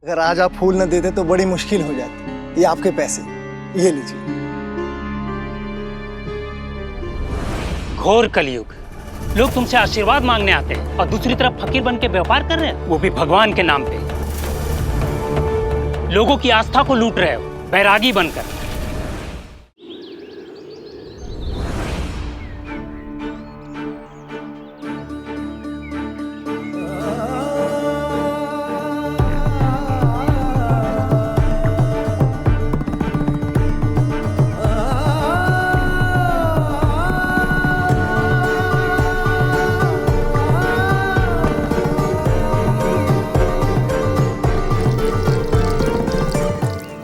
अगर आज आप फूल न देते तो बड़ी मुश्किल हो जाती। ये आपके पैसे, ये लीजिए। घोर कलयुग, लोग तुमसे आशीर्वाद मांगने आते हैं और दूसरी तरफ फकीर बन के व्यापार कर रहे हैं, वो भी भगवान के नाम पे। लोगों की आस्था को लूट रहे हो बैरागी बनकर।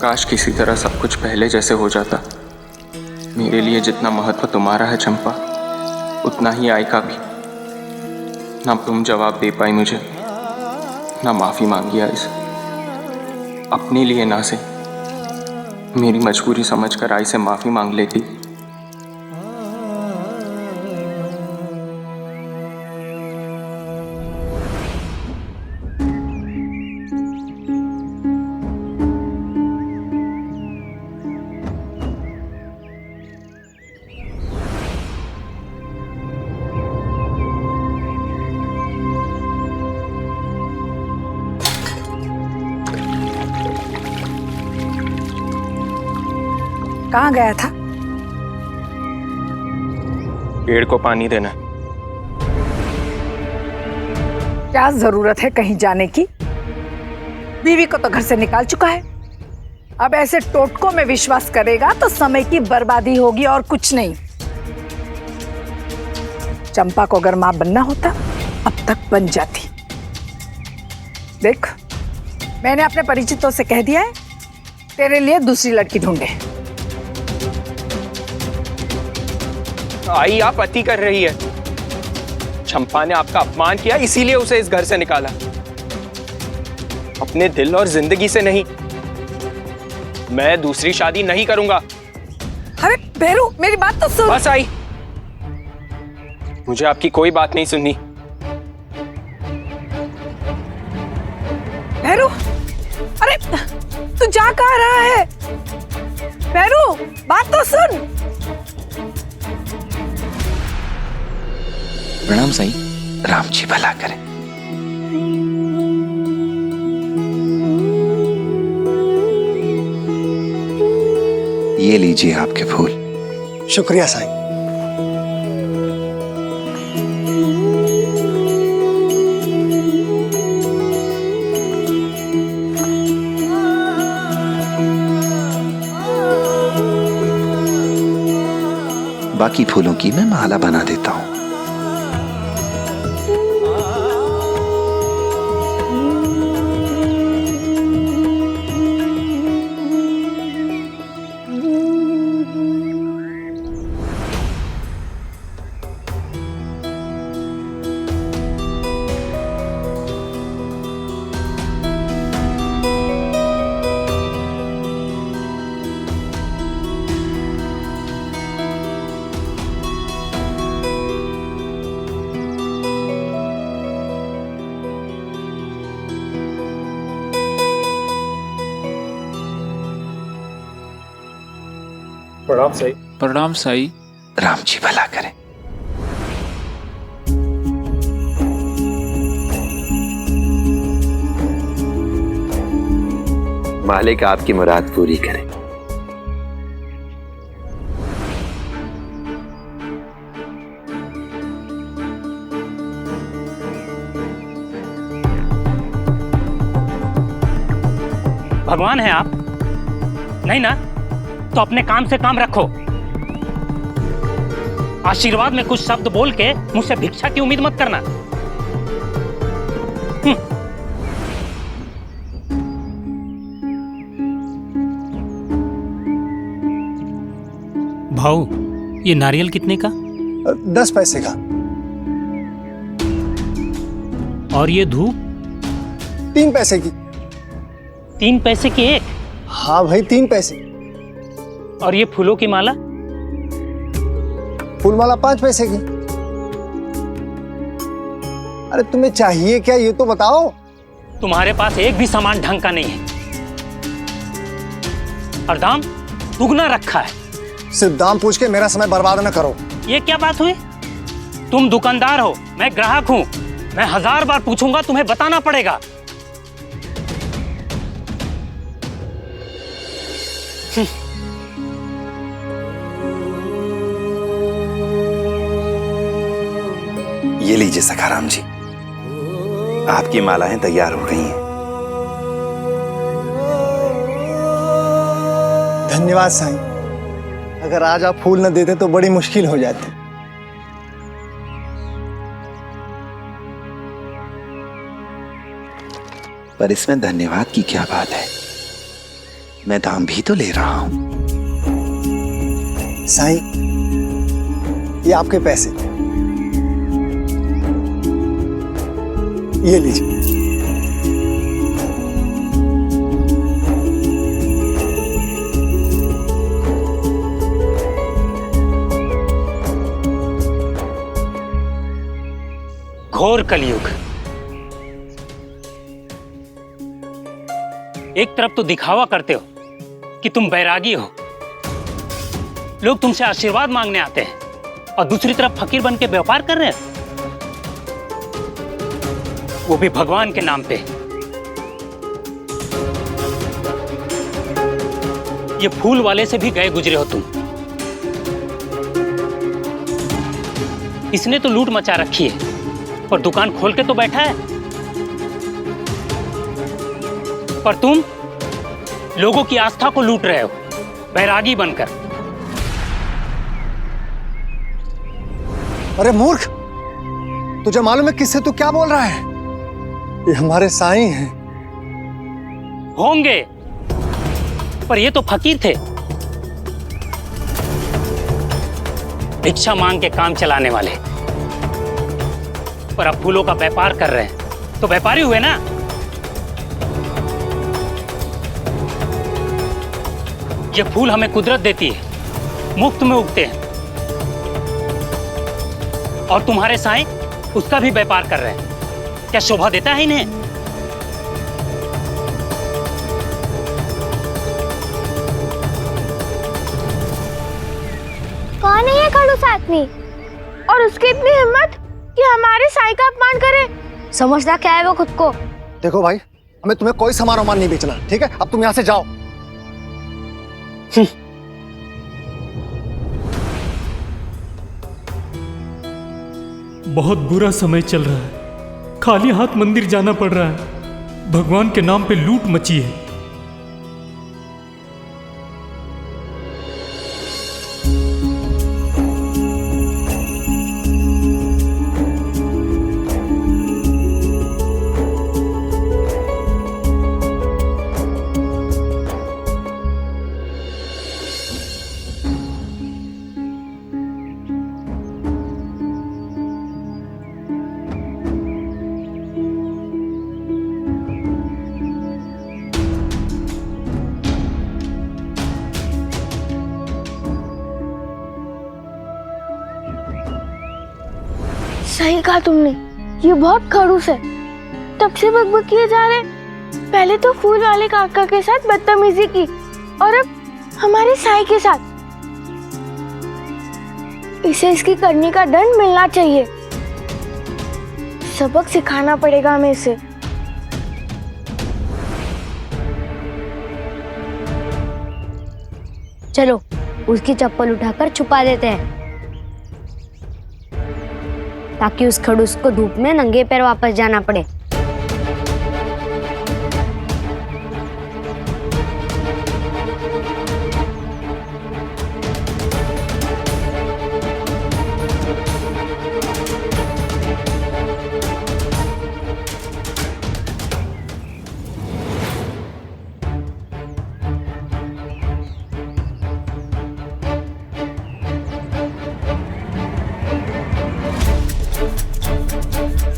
काश किसी तरह सब कुछ पहले जैसे हो जाता। मेरे लिए जितना महत्व तुम्हारा है चंपा, उतना ही आई का भी। ना तुम जवाब दे पाई मुझे, ना माफी मांगी आई से। अपने लिए ना से मेरी मजबूरी समझकर आई से माफी मांग लेती। कहाँ गया था? पेड़ को पानी देना। क्या जरूरत है कहीं जाने की? बीवी को तो घर से निकाल चुका है। अब ऐसे टोटकों में विश्वास करेगा तो समय की बर्बादी होगी और कुछ नहीं। चंपा को अगर मां बनना होता अब तक बन जाती। देख, मैंने अपने परिचितों से कह दिया है तेरे लिए दूसरी लड़की ढूंढे। आई आप अति कर रही है। चंपा ने आपका अपमान किया, इसीलिए उसे इस घर से निकाला, अपने दिल और जिंदगी से नहीं। मैं दूसरी शादी नहीं करूंगा। अरे भैरू, मेरी बात तो सुन। बस आई, मुझे आपकी कोई बात नहीं सुननी। भैरू, अरे तू जा कहाँ रहा है? भैरू, बात तो सुन। प्रणाम साईं, राम जी भला करें। ये लीजिए आपके फूल। शुक्रिया साईं। बाकी फूलों की मैं माला बना देता हूं। प्रणाम साईं। प्रणाम साईं। राम जी भला करें। मालिक आपकी मुराद पूरी करे। भगवान है आप? नहीं ना? तो अपने काम से काम रखो। आशीर्वाद में कुछ शब्द बोल के मुझसे भिक्षा की उम्मीद मत करना। भाऊ, ये नारियल कितने का? 10 पैसे का। और ये धूप? 3 पैसे की। 3 पैसे की एक? हाँ भाई, 3 पैसे। और ये फूलों की माला? फूलमाला 5 पैसे की। अरे तुम्हें चाहिए क्या ये तो बताओ। तुम्हारे पास एक भी सामान ढंग का नहीं है और दाम दुगना रखा है। सिर्फ दाम पूछ के मेरा समय बर्बाद न करो। ये क्या बात हुई? तुम दुकानदार हो, मैं ग्राहक हूं। मैं 1000 बार पूछूंगा, तुम्हें बताना पड़ेगा। ये लीजिए सखाराम जी, आपकी मालाएं तैयार हो गई हैं। धन्यवाद साईं। अगर आज आप फूल न देते तो बड़ी मुश्किल हो जाती। पर इसमें धन्यवाद की क्या बात है, मैं दाम भी तो ले रहा हूं। साईं, ये आपके पैसे, ये लीजिए। घोर कलयुग। एक तरफ तो दिखावा करते हो कि तुम बैरागी हो, लोग तुमसे आशीर्वाद मांगने आते हैं, और दूसरी तरफ फकीर बन के व्यापार कर रहे हैं, वो भी भगवान के नाम पे। ये फूल वाले से भी गए गुजरे हो तुम। इसने तो लूट मचा रखी है और दुकान खोल के तो बैठा है, पर तुम लोगों की आस्था को लूट रहे हो बैरागी बनकर। अरे मूर्ख, तुझे मालूम है किससे तू क्या बोल रहा है? ये हमारे साईं हैं। होंगे, पर ये तो फकीर थे, भिक्षा मांग के काम चलाने वाले। पर अब फूलों का व्यापार कर रहे हैं तो व्यापारी हुए ना। ये फूल हमें कुदरत देती है, मुफ्त में उगते हैं, और तुम्हारे साईं उसका भी व्यापार कर रहे हैं। क्या शोभा देता है इन्हें? कौन है ये खड़ूस आदमी, और उसकी इतनी हिम्मत कि हमारे साईं का अपमान करे? समझता क्या है वो खुद को? देखो भाई, हमें तुम्हें कोई सामान वामान नहीं बेचना, ठीक है? अब तुम यहाँ से जाओ। बहुत बुरा समय चल रहा है, खाली हाथ मंदिर जाना पड़ रहा है। भगवान के नाम पे लूट मची है। सही कहा तुमने, ये बहुत खड़ूस है। तब से बकबक किए जा रहे। पहले तो फूल वाले काका के साथ बदतमीजी की, और अब हमारे साईं के साथ। इसे इसकी करनी का दंड मिलना चाहिए। सबक सिखाना पड़ेगा हमें इसे। चलो उसकी चप्पल उठाकर छुपा देते हैं, ताकि उस खड़ूस को धूप में नंगे पैर वापस जाना पड़े।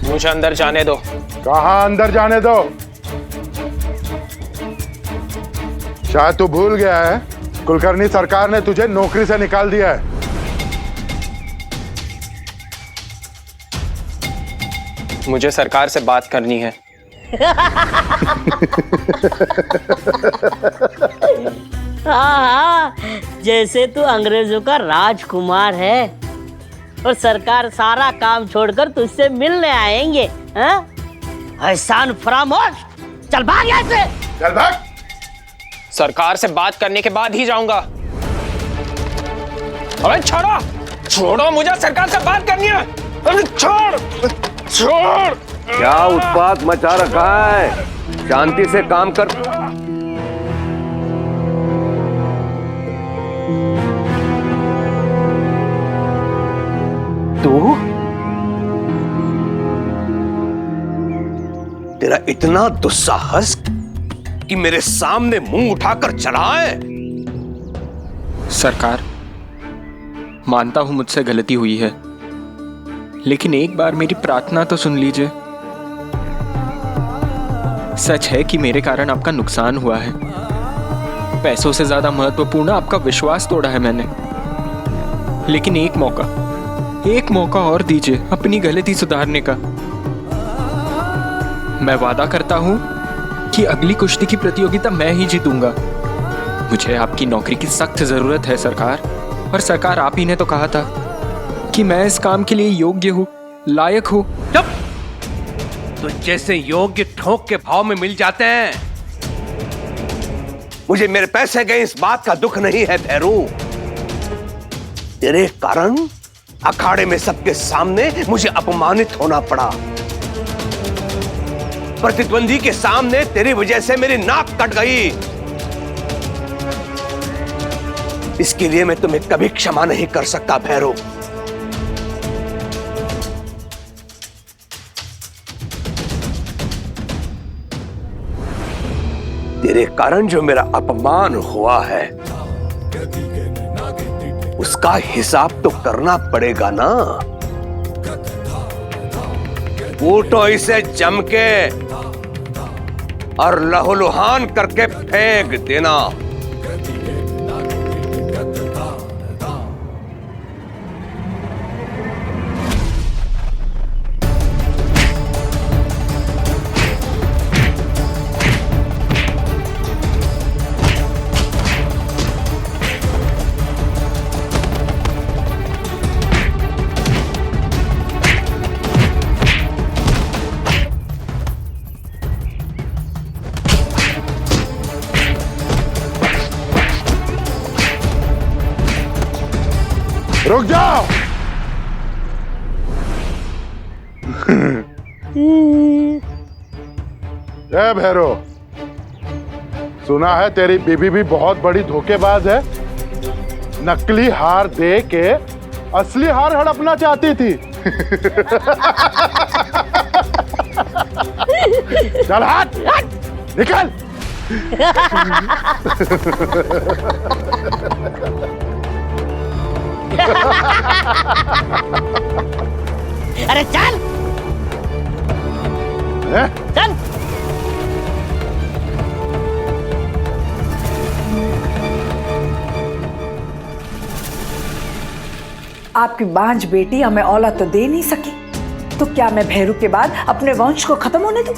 मुझे अंदर जाने दो। कहाँ अंदर जाने दो? शायद तू भूल गया है, कुलकर्णी सरकार ने तुझे नौकरी से निकाल दिया है। मुझे सरकार से बात करनी है। हाँ, जैसे तू अंग्रेजों का राजकुमार है और सरकार सारा काम छोड़कर तुझसे मिलने आएंगे। हाँ? एहसान फरामोश, चल भाग यहाँ से। चल भाग। सरकार से बात करने के बाद ही जाऊंगा। अबे छोड़ो, छोड़ो, मुझे सरकार से बात करनी है। अबे छोड़। क्या उत्पात मचा रखा है? शांति से काम कर। तू? तेरा इतना दुस्साहस कि मेरे सामने मुंह उठाकर चला है? सरकार, मानता हूं मुझसे गलती हुई है, लेकिन एक बार मेरी प्रार्थना तो सुन लीजिए। सच है कि मेरे कारण आपका नुकसान हुआ है। पैसों से ज्यादा महत्वपूर्ण आपका विश्वास तोड़ा है मैंने। लेकिन एक मौका और दीजिए अपनी गलती सुधारने का। मैं वादा करता हूं कि अगली कुश्ती की प्रतियोगिता मैं ही जीतूंगा। मुझे आपकी नौकरी की सख्त जरूरत है सरकार, और सरकार आप ही ने तो कहा था कि मैं इस काम के लिए योग्य हूं, लायक हूं। चुप! तो जैसे योग्य ठोक के भाव में मिल जाते हैं। मुझे मेरे पैसे गए इस बात का दुख नहीं है भैरू। तेरे कारण अखाड़े में सबके सामने मुझे अपमानित होना पड़ा। प्रतिद्वंदी के सामने तेरी वजह से मेरी नाक कट गई। इसके लिए मैं तुम्हें कभी क्षमा नहीं कर सकता भैरू। तेरे कारण जो मेरा अपमान हुआ है, उसका हिसाब तो करना पड़ेगा ना। कूटो इसे जम के और लहूलुहान करके फेंक देना। रुक जाओ। ए भैरो, सुना है तेरी बीबी भी बहुत बड़ी धोखेबाज है। नकली हार दे के असली हार हड़पना चाहती थी। चल हट, निकल। अरे चल चल। आपकी बांझ बेटी हमें औलाद तो दे नहीं सकी, तो क्या मैं भैरू के बाद अपने वंश को खत्म होने दूं?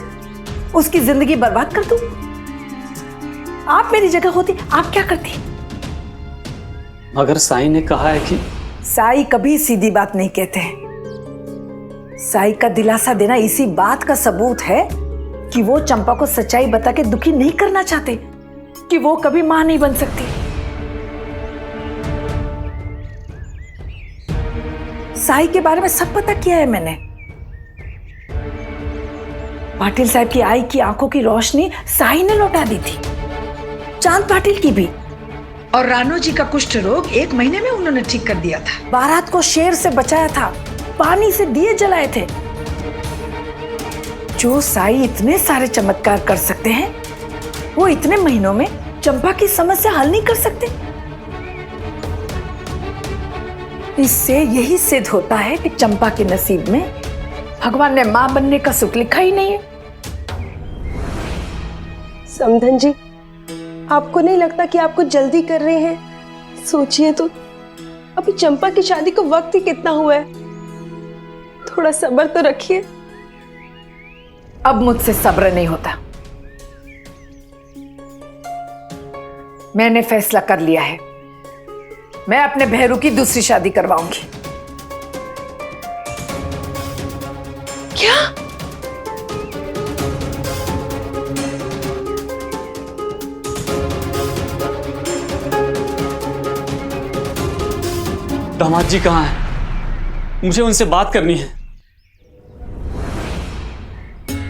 उसकी जिंदगी बर्बाद कर दूं? आप मेरी जगह होती, आप क्या करती? मगर साईं ने कहा है कि साईं कभी सीधी बात नहीं कहते हैं। साईं का दिलासा देना इसी बात का सबूत है कि वो चंपा को सच्चाई बता के दुखी नहीं करना चाहते, कि वो कभी मां नहीं बन सकती। साईं के बारे में सब पता किया है मैंने। पाटिल साहब की आई की आंखों की रोशनी साईं ने लौटा दी थी, चांद पाटिल की भी। और रानो जी का कुष्ठ रोग 1 महीने में उन्होंने ठीक कर दिया था। बारात को शेर से बचाया था, पानी से दिए जलाए थे। जो साईं इतने सारे चमत्कार कर सकते हैं, वो इतने महीनों में चंपा की समस्या हल नहीं कर सकते। इससे यही सिद्ध होता है कि चंपा के नसीब में भगवान ने मां बनने का सुख लिखा ही नहीं है। समधन जी, आपको नहीं लगता कि आप कुछ जल्दी कर रहे हैं? सोचिए तो, अभी चंपा की शादी को वक्त ही कितना हुआ है। थोड़ा सब्र तो रखिए। अब मुझसे सब्र नहीं होता। मैंने फैसला कर लिया है, मैं अपने भैरू की दूसरी शादी करवाऊंगी। क्या? दामाद जी कहाँ हैं? मुझे उनसे बात करनी है।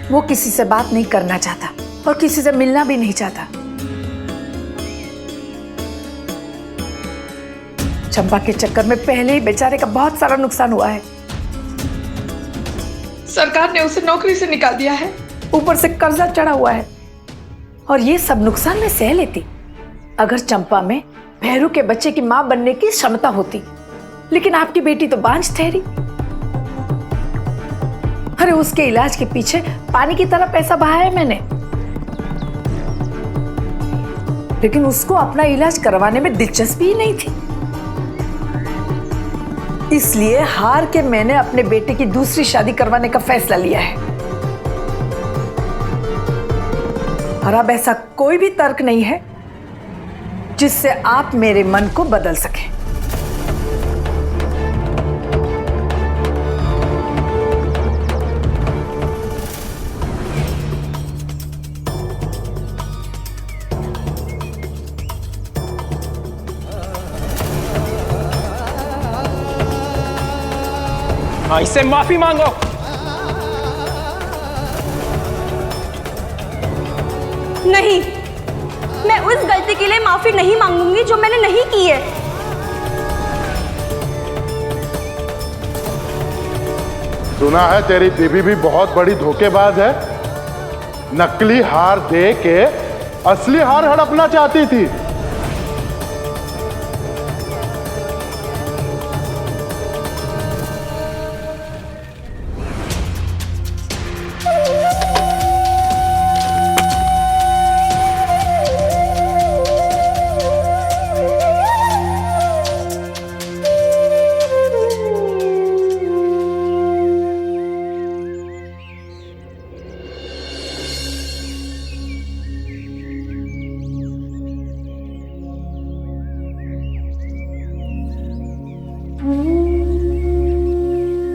वो किसी से बात नहीं करना चाहता और किसी से मिलना भी नहीं चाहता। चंपा के चक्कर में पहले ही बेचारे का बहुत सारा नुकसान हुआ है। सरकार ने उसे नौकरी से निकाल दिया है, ऊपर से कर्जा चढ़ा हुआ है, और ये सब नुकसान मैं सह लेती अगर चंपा में भैरू के बच्चे की मां बनने की क्षमता होती। लेकिन आपकी बेटी तो बांझ ठहरी। अरे उसके इलाज के पीछे पानी की तरह पैसा बहाया है मैंने, लेकिन उसको अपना इलाज करवाने में दिलचस्पी ही नहीं थी। इसलिए हार के मैंने अपने बेटे की दूसरी शादी करवाने का फैसला लिया है। और अब ऐसा कोई भी तर्क नहीं है जिससे आप मेरे मन को बदल सकें। इससे माफी मांगो। नहीं, मैं उस गलती के लिए माफी नहीं मांगूंगी जो मैंने नहीं की है। सुना है तेरी बीबी भी बहुत बड़ी धोखेबाज है, नकली हार दे के असली हार हड़पना चाहती थी।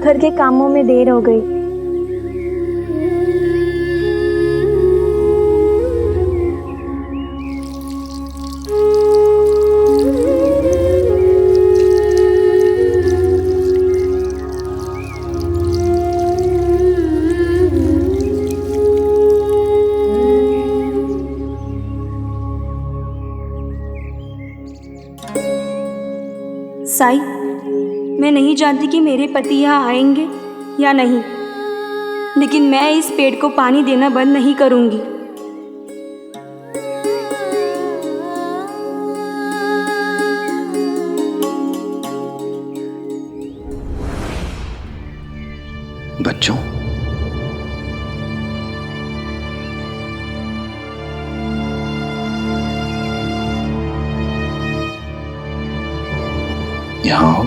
घर के कामों में देर हो गई। साई, मैं नहीं जानती कि मेरे पति यहाँ आएंगे या नहीं, लेकिन मैं इस पेड़ को पानी देना बंद नहीं करूंगी। बच्चों, यहाँ आओ।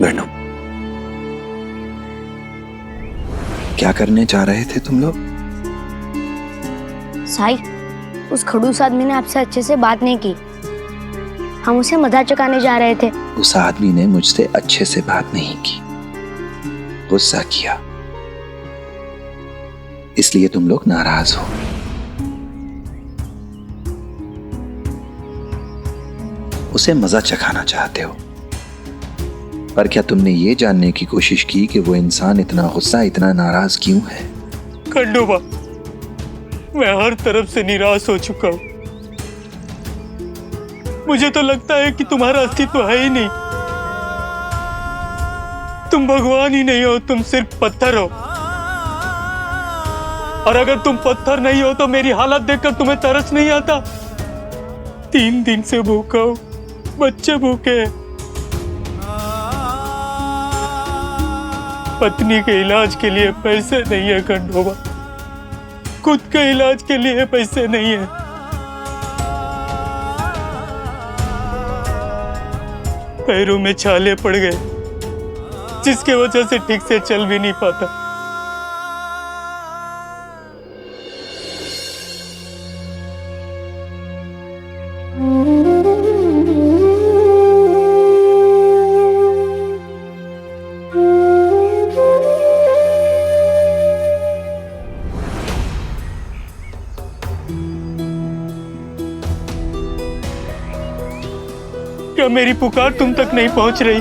बैठो। क्या करने जा रहे थे तुम लोग? साई, उस खड़ूस आदमी ने आपसे अच्छे से बात नहीं की। हम उसे मजाक चुकाने जा रहे थे। उस आदमी ने मुझसे अच्छे से बात नहीं की, गुस्सा किया, इसलिए तुम लोग नाराज हो। उसे मजा चखाना चाहते हो, पर क्या तुमने ये जानने की कोशिश की कि वो इंसान इतना गुस्सा, इतना नाराज क्यों है? खंडोबा, मैं हर तरफ से निराश हो चुका हूं। मुझे तो लगता है कि तुम्हारा अस्तित्व है ही नहीं। तुम भगवान ही नहीं हो, तुम सिर्फ पत्थर हो। और अगर तुम पत्थर नहीं हो तो मेरी हालत देखकर तुम्हें तरस नहीं आता? 3 दिन से भूखा हूं, बच्चे भूखे हैं, पत्नी के इलाज के लिए पैसे नहीं है खंडोबा, खुद के इलाज के लिए पैसे नहीं है। पैरों में छाले पड़ गए, जिसके वजह से ठीक से चल भी नहीं पाता। क्या मेरी पुकार तुम तक नहीं पहुंच रही?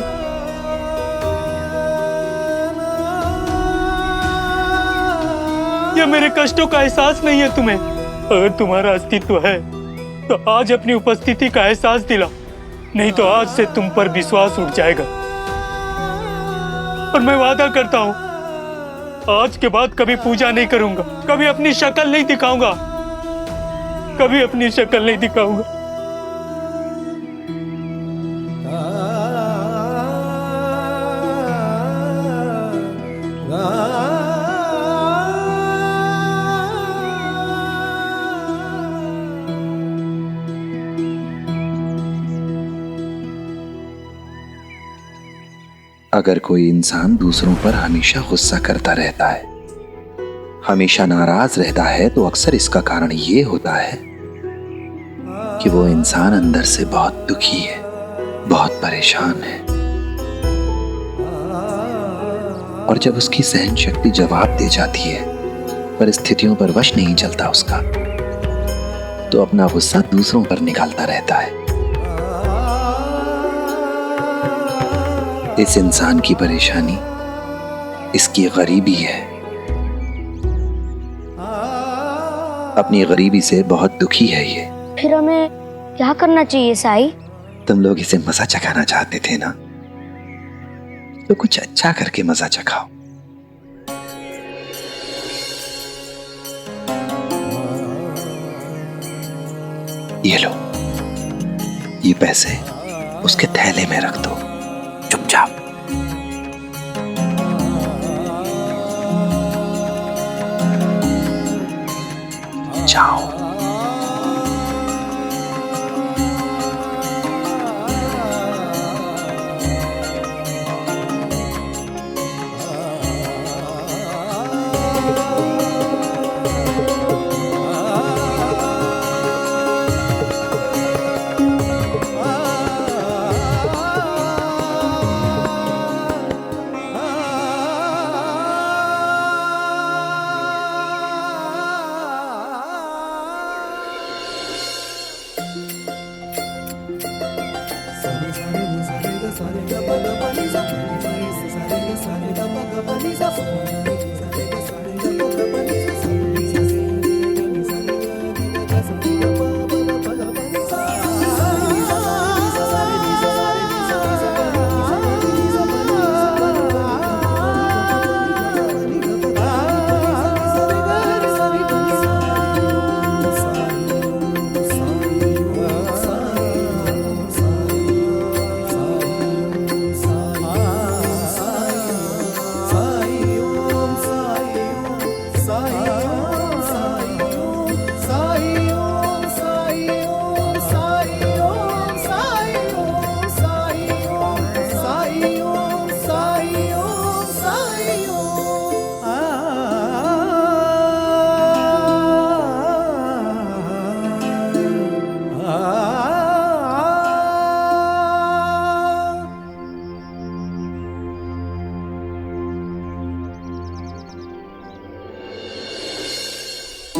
या मेरे कष्टों का एहसास नहीं है तुम्हें? अगर तुम्हारा अस्तित्व है तो आज अपनी उपस्थिति का एहसास दिला, नहीं तो आज से तुम पर विश्वास उठ जाएगा। और मैं वादा करता हूं, आज के बाद कभी पूजा नहीं करूंगा, कभी अपनी शक्ल नहीं दिखाऊंगा, कभी अपनी शक्ल नहीं दिखाऊंगा। अगर कोई इंसान दूसरों पर हमेशा गुस्सा करता रहता है, हमेशा नाराज रहता है, तो अक्सर इसका कारण ये होता है कि वो इंसान अंदर से बहुत दुखी है, बहुत परेशान है। और जब उसकी सहन शक्ति जवाब दे जाती है, परिस्थितियों पर वश नहीं चलता उसका, तो अपना गुस्सा दूसरों पर निकालता रहता है। इस इंसान की परेशानी इसकी गरीबी है। अपनी गरीबी से बहुत दुखी है ये। फिर हमें क्या करना चाहिए साईं? तुम लोग इसे मजा चखाना चाहते थे ना, तो कुछ अच्छा करके मजा चखाओ। ये लो, ये पैसे उसके थैले में रख दो, चुपचाप। जाओ।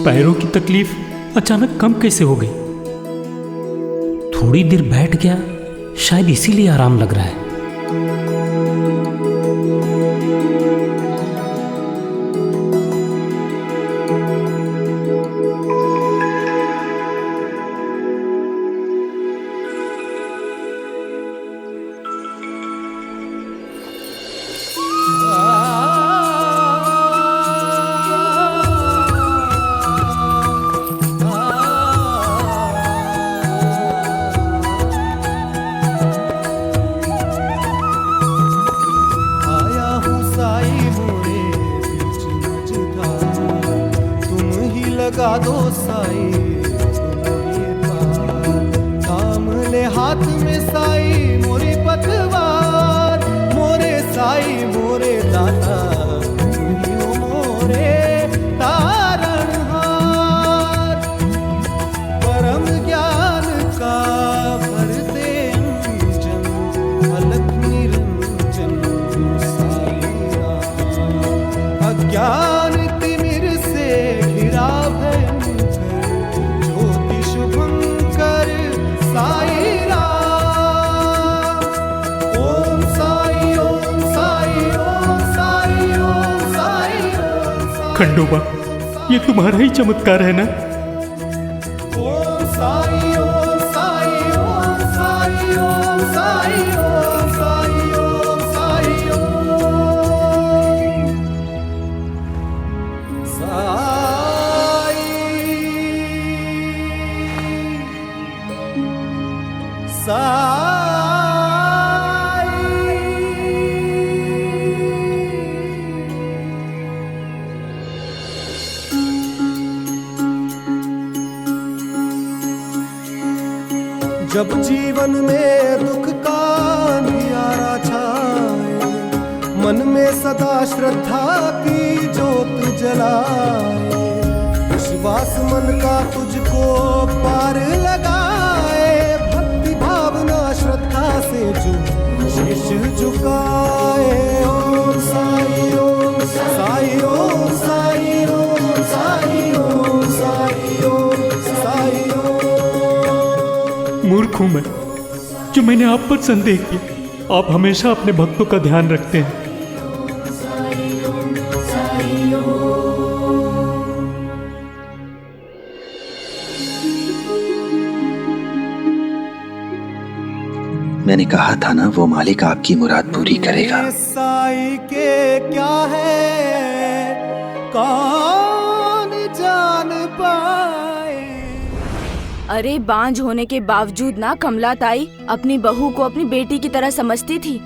पैरों की तकलीफ अचानक कम कैसे हो गई? थोड़ी देर बैठ गया, शायद इसीलिए आराम लग रहा है। लगा दो साई, काम ले हाथ में साई, मोरी पत खंडोबा, ये तुम्हारा ही चमत्कार है ना? ओम साई ओम साई ओम साई ओम साई ओम साई ओम साई ओम साई जब जीवन में दुख का अंधियारा छाए, मन में सदा श्रद्धा की जोत जलाए, विश्वास मन का तुझको पार लगाए, भक्ति भावना श्रद्धा से जो शीश झुकाए। ओम साई ओम साई ओम साई ओम साई ओम साई ओम साई ओम। मूर्ख हूं मैं जो मैंने आप पर संदेह किया। आप हमेशा अपने भक्तों का ध्यान रखते हैं। मैंने कहा था ना, वो मालिक आपकी मुराद पूरी करेगा। साई के क्या है कौन जान पाए। अरे बांझ होने के बावजूद ना कमला ताई अपनी बहू को अपनी बेटी की तरह समझती थी।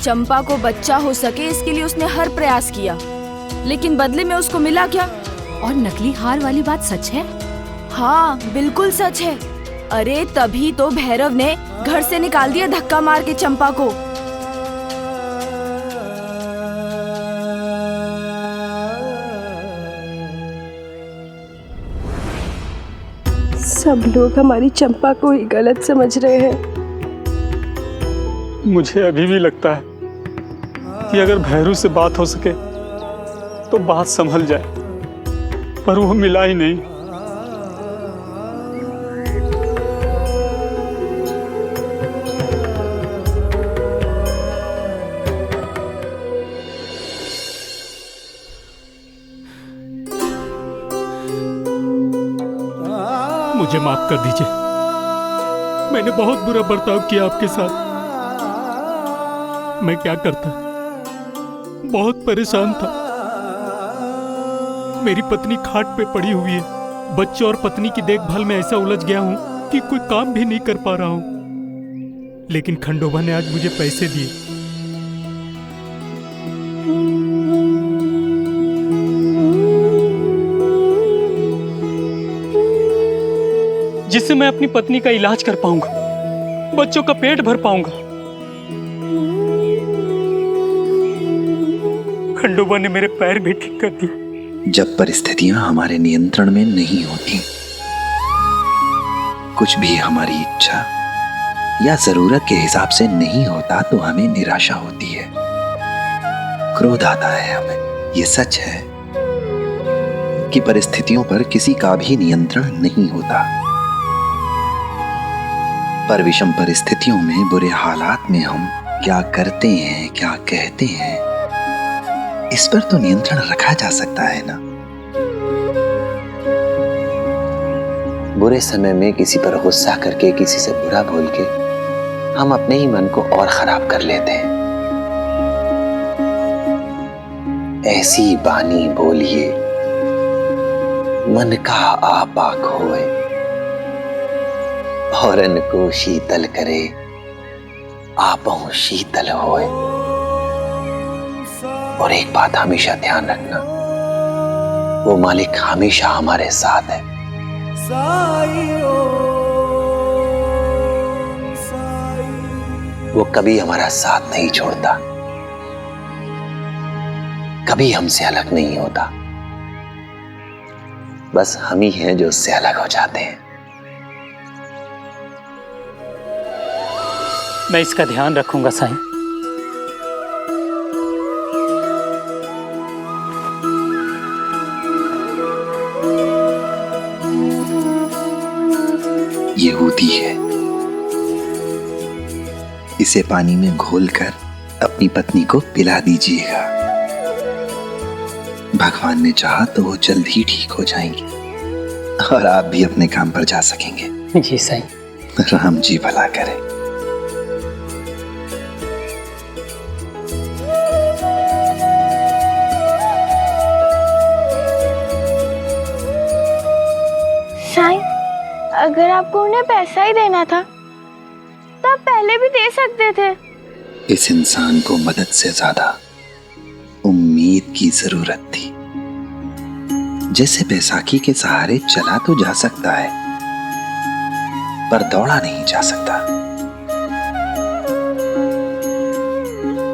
चंपा को बच्चा हो सके इसके लिए उसने हर प्रयास किया, लेकिन बदले में उसको मिला क्या? और नकली हार वाली बात सच है? हाँ बिल्कुल सच है। अरे तभी तो भैरव ने घर से निकाल दिया धक्का मार के चंपा को। सब लोग हमारी चंपा को ही गलत समझ रहे हैं। मुझे अभी भी लगता है कि अगर भैरू से बात हो सके तो बात संभल जाए, पर वो मिला ही नहीं। मुझे माफ कर दीजिए, मैंने बहुत बुरा बर्ताव किया आपके साथ। मैं क्या करता, बहुत परेशान था। मेरी पत्नी खाट पे पड़ी हुई है। बच्चों और पत्नी की देखभाल में ऐसा उलझ गया हूं कि कोई काम भी नहीं कर पा रहा हूं। लेकिन खंडोबा ने आज मुझे पैसे दिए। जिससे मैं अपनी पत्नी का इलाज कर पाऊंगा, बच्चों का पेट भर पाऊंगा। खंडोबा ने मेरे पैर भी ठीक कर दिए। जब परिस्थितियां हमारे नियंत्रण में नहीं होती, कुछ भी हमारी इच्छा या जरूरत के हिसाब से नहीं होता, तो हमें निराशा होती है, क्रोध आता है हमें। ये सच है कि परिस्थितियों पर किसी का भी नियंत्रण नहीं होता, पर विषम परिस्थितियों में, बुरे हालात में हम क्या करते हैं, क्या कहते हैं, इस पर तो नियंत्रण रखा जा सकता है ना। बुरे समय में किसी पर गुस्सा करके, किसी से बुरा बोल के हम अपने ही मन को और खराब कर लेते हैं। ऐसी बानी बोलिए मन का आपा खोए, औरन को शीतल करे आपहु शीतल होए। और एक बात हमेशा ध्यान रखना, वो मालिक हमेशा हमारे साथ है। वो कभी हमारा साथ नहीं छोड़ता, कभी हमसे अलग नहीं होता। बस हम ही हैं जो उससे अलग हो जाते हैं। मैं इसका ध्यान रखूंगा साईं। ये होती है, इसे पानी में घोलकर अपनी पत्नी को पिला दीजिएगा। भगवान ने चाहा तो वो जल्द ही ठीक हो जाएंगी और आप भी अपने काम पर जा सकेंगे। जी साईं। राम जी भला करे। साईं, अगर आपको उन्हें पैसा ही देना था तो आप पहले भी दे सकते थे। इस इंसान को मदद से ज्यादा उम्मीद की जरूरत थी। जैसे बैसाखी के सहारे चला तो जा सकता है पर दौड़ा नहीं जा सकता।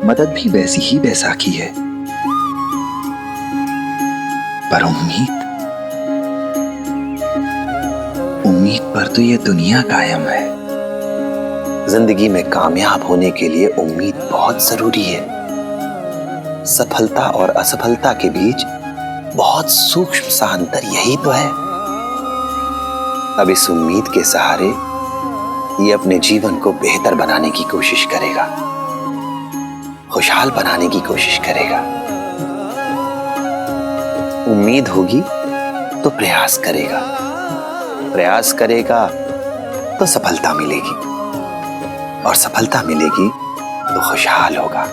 मदद भी वैसी ही बैसाखी है पर उम्मीद पर तो ये दुनिया कायम है। जिंदगी में कामयाब होने के लिए उम्मीद बहुत जरूरी है। सफलता और असफलता के बीच बहुत सूक्ष्म सा अंतर यही तो है। अब इस उम्मीद के सहारे ये अपने जीवन को बेहतर बनाने की कोशिश करेगा, खुशहाल बनाने की कोशिश करेगा। उम्मीद होगी तो प्रयास करेगा, प्रयास करेगा तो सफलता मिलेगी और सफलता मिलेगी तो खुशहाल होगा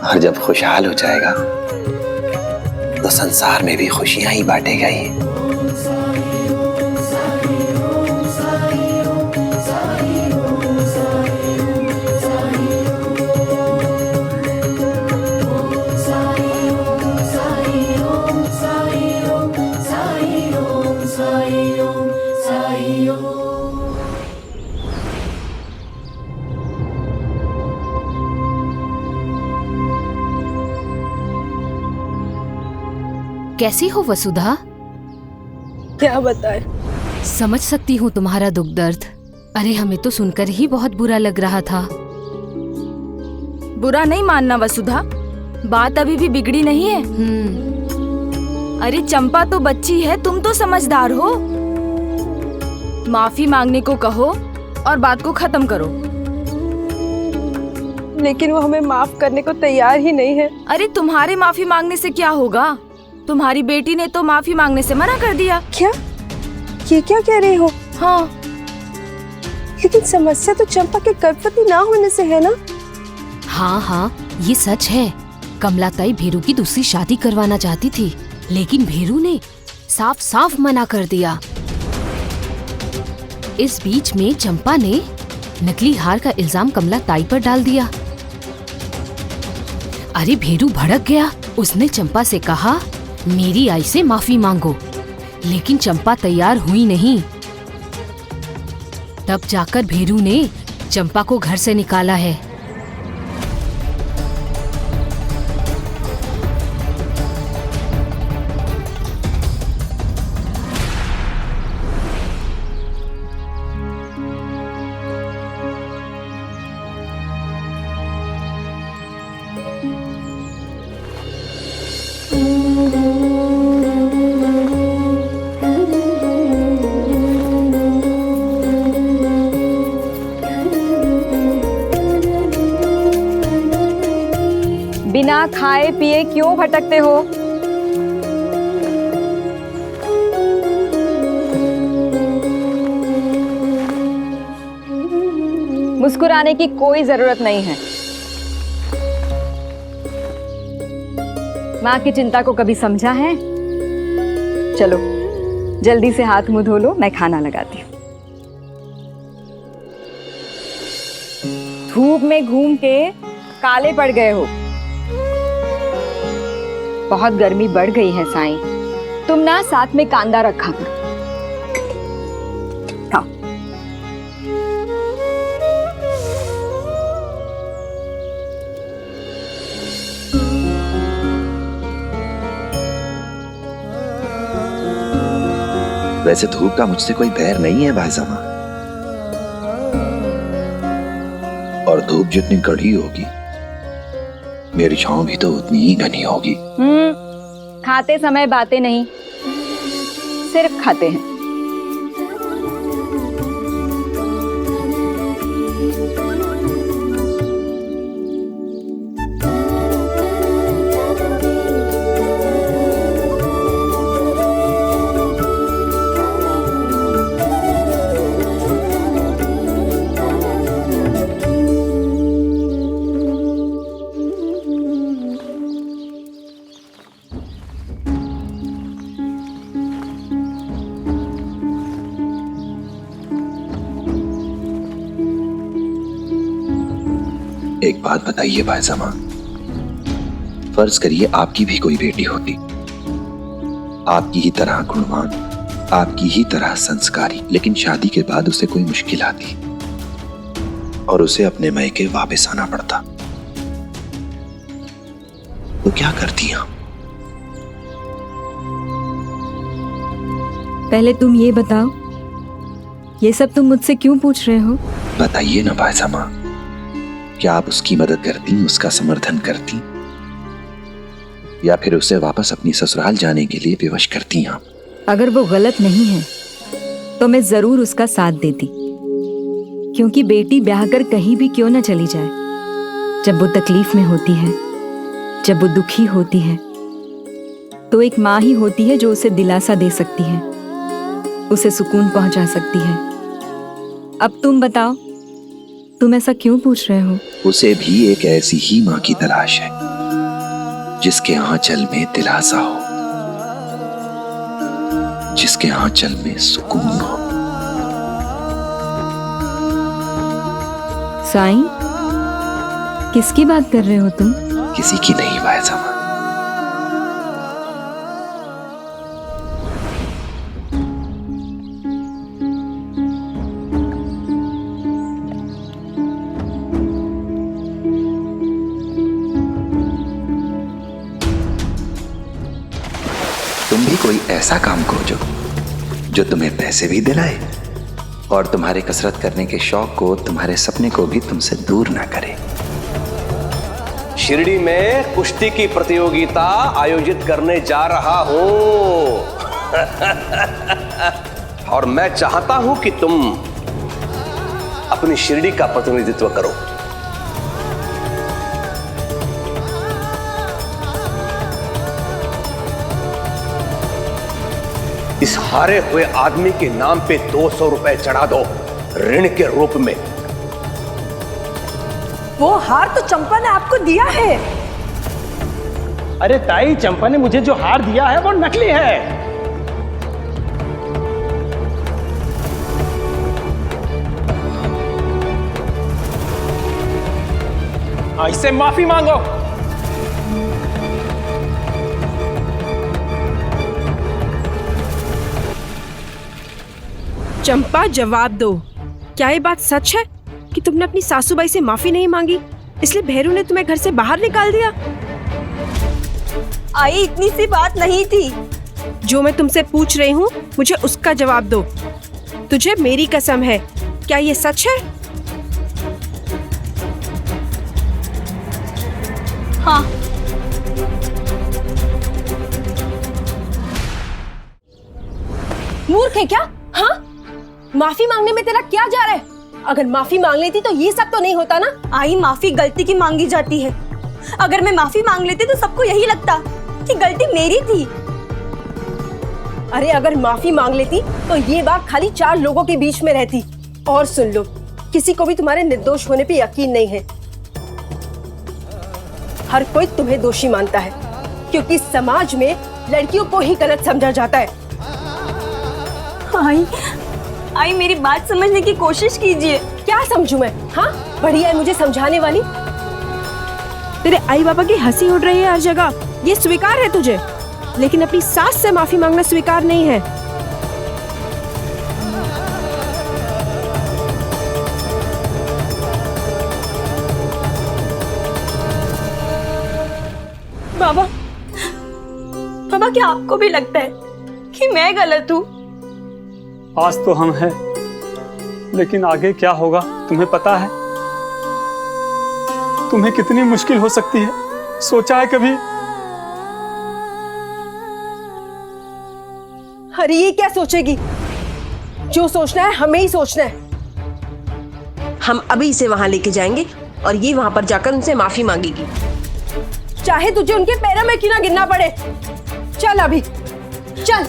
और जब खुशहाल हो जाएगा तो संसार में भी खुशियां ही बांटेगा ये। कैसी हो वसुधा? क्या बताए? समझ सकती हूँ तुम्हारा दुख दर्द। अरे हमें तो सुनकर ही बहुत बुरा लग रहा था। बुरा नहीं मानना वसुधा, बात अभी भी बिगड़ी नहीं है। अरे चंपा तो बच्ची है, तुम तो समझदार हो। माफी मांगने को कहो और बात को खत्म करो। लेकिन वो हमें माफ करने को तैयार ही नहीं है। अरे तुम्हारे माफी मांगने से क्या होगा? तुम्हारी बेटी ने तो माफी मांगने से मना कर दिया। क्या? ये क्या कह रही हो? हाँ। लेकिन समस्या तो चंपा के गर्भवती ना होने से है ना? हाँ हाँ, ये सच है। कमलाताई भेरू की दूसरी शादी करवाना चाहती थी, लेकिन भेरू ने साफ साफ मना कर दिया। इस बीच में चंपा ने नकली हार का इल्जाम कमलाताई पर डाल दिया। अरे भेरू भड़क गया। उसने चंपा से कहा, मेरी आई से माफी मांगो, लेकिन चंपा तैयार हुई नहीं। तब जाकर भेरू ने चंपा को घर से निकाला है। बिना खाए पिए क्यों भटकते हो? मुस्कुराने की कोई जरूरत नहीं है। माँ की चिंता को कभी समझा है? चलो जल्दी से हाथ मुंह धो लो, मैं खाना लगाती हूँ। धूप में घूम के काले पड़ गए हो। बहुत गर्मी बढ़ गई है साईं, तुम ना साथ में कांदा रखा करो। खाओ। वैसे धूप का मुझसे कोई बैर नहीं है भाईजामा, और धूप जितनी कड़ी होगी मेरी छांव भी तो उतनी ही घनी होगी। खाते समय बातें नहीं, सिर्फ खाते हैं। एक बात बताइए पायजामा, फर्ज करिए आपकी भी कोई बेटी होती, आपकी ही तरह गुणवान, आपकी ही तरह संस्कारी, लेकिन शादी के बाद उसे कोई मुश्किल आती और उसे अपने मायके वापस आना पड़ता, तो क्या करती आप? पहले तुम ये बताओ, ये सब तुम मुझसे क्यों पूछ रहे हो? बताइए ना पायजामा, क्या आप उसकी मदद करती, उसका समर्थन करती, या फिर उसे वापस अपनी ससुराल जाने के लिए विवश करती आप? अगर वो गलत नहीं है तो मैं जरूर उसका साथ देती, क्योंकि बेटी ब्याह कर कहीं भी क्यों न चली जाए, जब वो तकलीफ में होती है, जब वो दुखी होती है, तो एक माँ ही होती है जो उसे दिलासा दे सकती है, उसे सुकून पहुंचा सकती है। अब तुम बताओ, तुम ऐसा क्यों पूछ रहे हो? उसे भी एक ऐसी ही माँ की तलाश है जिसके आंचल में दिलासा हो, जिसके आंचल में सुकून हो। साईं, किसकी बात कर रहे हो तुम? किसी की नहीं पायजामा। तुम भी कोई ऐसा काम खोजो जो तुम्हें पैसे भी दिलाए और तुम्हारे कसरत करने के शौक को, तुम्हारे सपने को भी तुमसे दूर ना करे। शिरडी में कुश्ती की प्रतियोगिता आयोजित करने जा रहा हूं और मैं चाहता हूं कि तुम अपनी शिरडी का प्रतिनिधित्व करो। इस हारे हुए आदमी के नाम पे 200 रुपए चढ़ा दो ऋण के रूप में। वो हार तो चंपा ने आपको दिया है। अरे ताई, चंपा ने मुझे जो हार दिया है वो नकली है। इससे माफी मांगो। चंपा, जवाब दो, क्या ये बात सच है कि तुमने अपनी सासूबाई से माफी नहीं मांगी, इसलिए भैरू ने तुम्हें घर से बाहर निकाल दिया? आई, इतनी सी बात नहीं थी। जो मैं तुमसे पूछ रही हूँ मुझे उसका जवाब दो। तुझे मेरी कसम है, क्या ये सच है? हाँ। मूर्ख है क्या? हाँ, माफी मांगने में तेरा क्या जा रहा है? अगर माफी मांग लेती तो ये सब तो नहीं होता ना। आई, माफी गलती की मांगी जाती है। अगर मैं माफी मांग लेती तो सबको यही लगता कि गलती मेरी थी। अरे अगर माफी मांग लेती तो ये बात खाली 4 लोगों के बीच में रहती। और सुन लो, किसी को भी तुम्हारे निर्दोष होने पे यकीन नहीं है। हर कोई तुम्हें दोषी मानता है, क्योंकि समाज में लड़कियों को ही गलत समझा जाता है। आई, मेरी बात समझने की कोशिश कीजिए। क्या समझूं मैं? हाँ, बढ़िया है मुझे समझाने वाली। तेरे आई बाबा की हंसी उड़ रही है हर जगह, ये स्वीकार है तुझे, लेकिन अपनी सास से माफी मांगना स्वीकार नहीं है। बाबा, बाबा, क्या आपको भी लगता है कि मैं गलत हूँ? आज तो हम हैं, लेकिन आगे क्या होगा तुम्हें पता है? तुम्हें कितनी मुश्किल हो सकती है, सोचा है कभी? अरे ये क्या सोचेगी? जो सोचना है हमें ही सोचना है। हम अभी इसे वहां लेके जाएंगे और ये वहां पर जाकर उनसे माफी मांगेगी, चाहे तुझे उनके पैरों में क्यों ना गिरना पड़े। चल अभी, चल।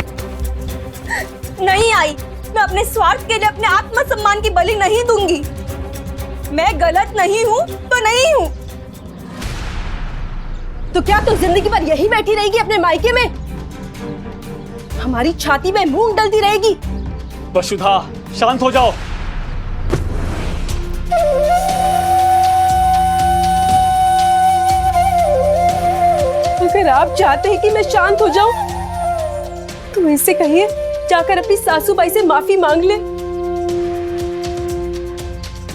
नहीं आई, मैं अपने स्वार्थ के लिए अपने आत्मसम्मान की बलि नहीं दूंगी। मैं गलत नहीं हूँ तो नहीं हूँ। तो क्या तू जिंदगी भर यही बैठी रहेगी अपने मायके में? हमारी छाती में मूंग डलती रहेगी? वसुधा, शांत हो जाओ। अगर आप चाहते हैं कि मैं शांत हो जाऊं तो इससे कहिए जाकर अपनी सासू बाई से माफी मांग ले।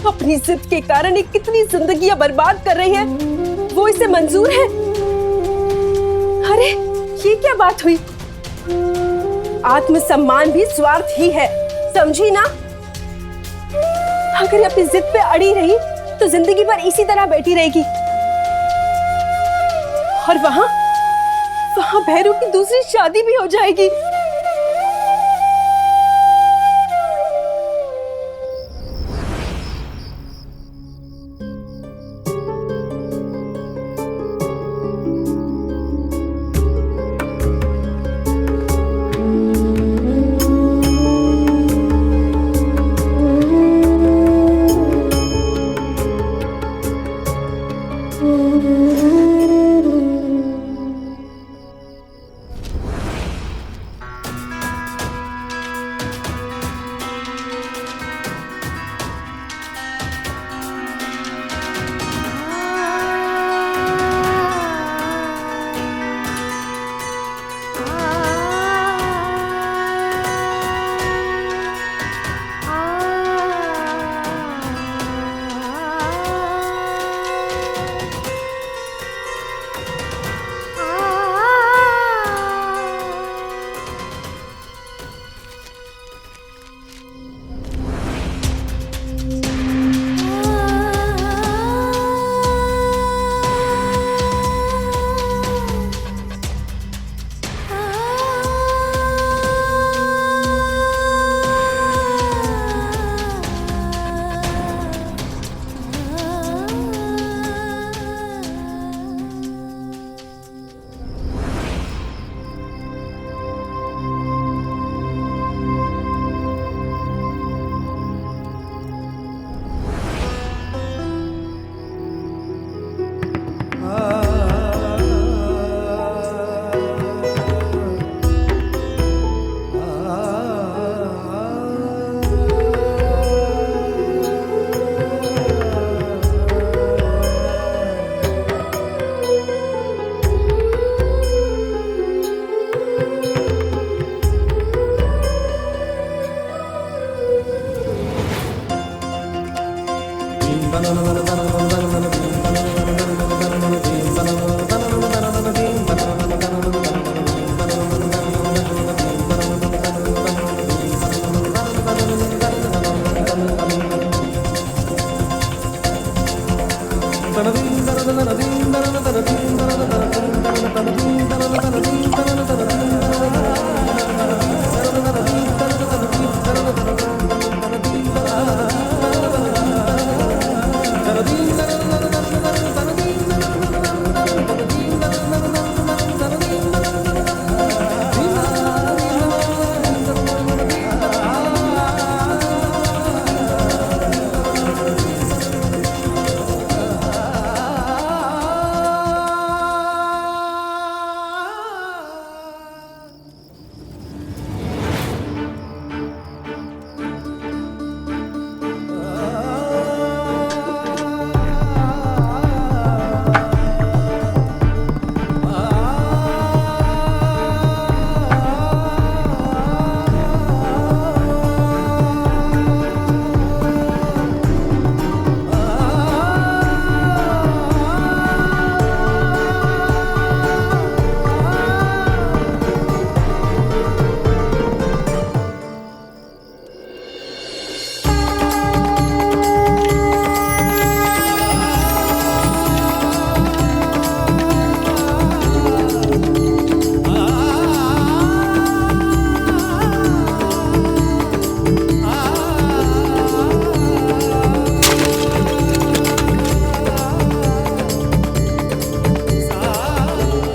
अपनी जिद के कारण ये कितनी जिंदगियां बर्बाद कर रही है, वो इसे मंजूर है? अरे ये क्या बात हुई? आत्मसम्मान भी स्वार्थ ही है, समझी ना? अगर ये अपनी जिद पे अड़ी रही तो जिंदगी भर इसी तरह बैठी रहेगी और वहां भैरू की दूसरी शादी भी हो जाएगी।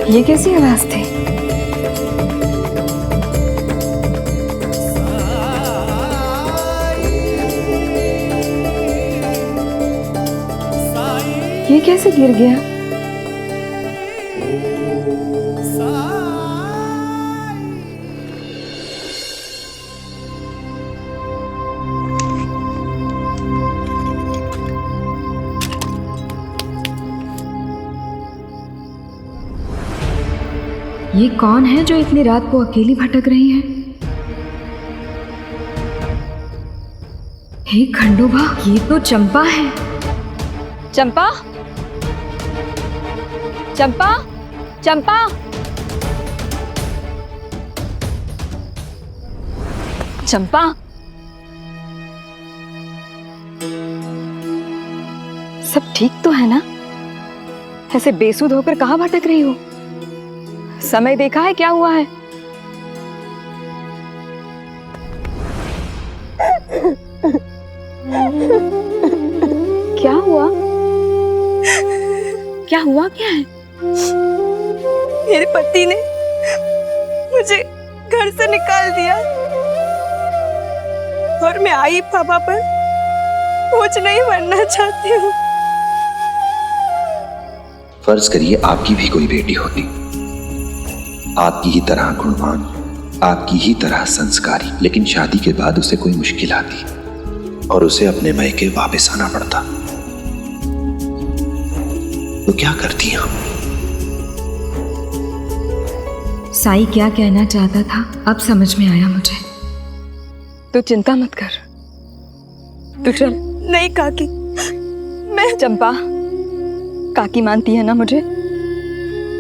ये कैसी आवाज थी? ये कैसे गिर गया? ये कौन है जो इतनी रात को अकेली भटक रही है? हे खंडोबा, ये तो चंपा है। चंपा, चंपा, चंपा, चंपा। सब ठीक तो है ना? ऐसे बेसुध होकर कहाँ भटक रही हो? समय देखा है क्या हुआ है? क्या हुआ? क्या हुआ क्या है? मेरे पति ने मुझे घर से निकाल दिया और मैं आई पापा पर बोझ नहीं बनना चाहती हूँ। फर्ज करिए आपकी भी कोई बेटी होती, आपकी ही तरह गुणवान, आपकी ही तरह संस्कारी, लेकिन शादी के बाद उसे कोई मुश्किल आती और उसे अपने मायके वापस आना पड़ता, तो क्या करती आप? साई क्या कहना चाहता था अब समझ में आया मुझे। तू चिंता मत कर, तू चल। नहीं काकी, मैं चंपा, काकी मानती है ना मुझे,